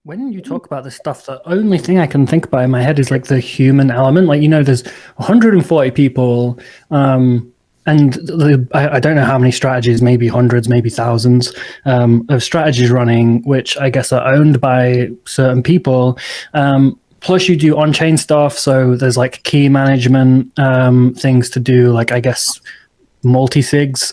When you talk about this stuff, the only thing I can think about in my head is like the human element. Like, there's 140 people, and I don't know how many strategies, maybe hundreds, maybe thousands, of strategies running, which I guess are owned by certain people. Plus, you do on-chain stuff, so there's like key management things to do, like I guess multi-sigs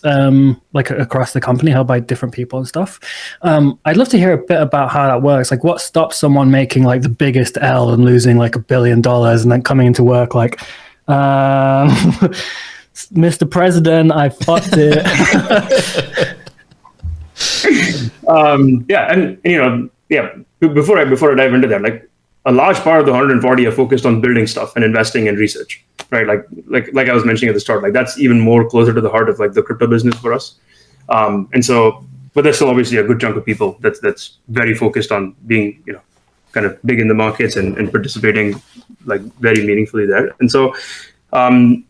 like across the company held by different people and stuff. I'd love to hear a bit about how that works. Like, what stops someone making like the biggest L and losing like $1 billion and then coming into work like, Mr. President, I fucked it. Yeah, and before I dive into that, like a large part of the 140 are focused on building stuff and investing in research, right? Like I was mentioning at the start, like that's even more closer to the heart of like the crypto business for us. And so, but there's still obviously a good chunk of people that's very focused on being, kind of big in the markets and participating like very meaningfully there. And so, on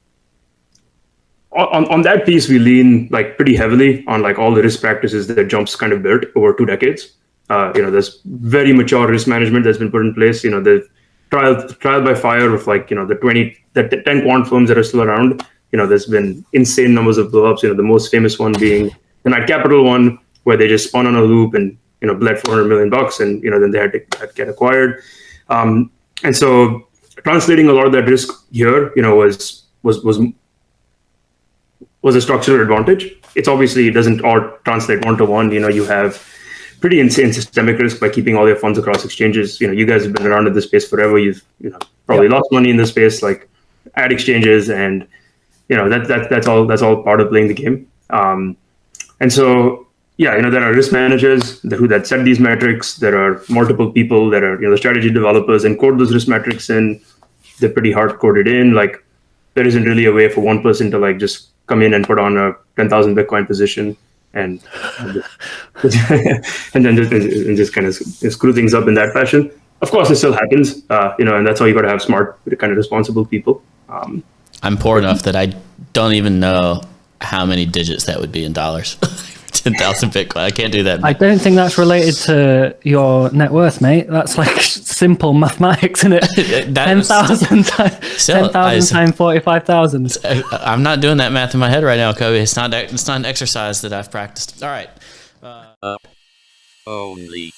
that piece, we lean like pretty heavily on like all the risk practices that Jump's kind of built over 2 decades. There's very mature risk management that's been put in place. The trial by fire of like, the 10 quant firms that are still around. There's been insane numbers of blowups. The most famous one being the Knight Capital one, where they just spun on a loop and, bled $400 million, and, then they had to get acquired. And so translating a lot of that risk here, was a structural advantage. It's obviously, it doesn't all translate one-to-one. You have pretty insane systemic risk by keeping all your funds across exchanges. You guys have been around in this space forever. You've probably lost money in this space, like at exchanges, and that's all part of playing the game. And so there are risk managers that set these metrics. There are multiple people that are the strategy developers and code those risk metrics in. They're pretty hard coded in. Like there isn't really a way for one person to like just come in and put on a 10,000 Bitcoin position and then just kind of screw things up in that fashion. Of course, it still happens, and that's why you got to have smart, kind of responsible people. I'm poor enough that I don't even know how many digits that would be in dollars. 10,000 Bitcoin. I can't do that. I don't think that's related to your net worth, mate. That's like simple mathematics, isn't it? 10,000 times 45,000. I'm not doing that math in my head right now, Kobe. It's not an exercise that I've practiced. All right. Only.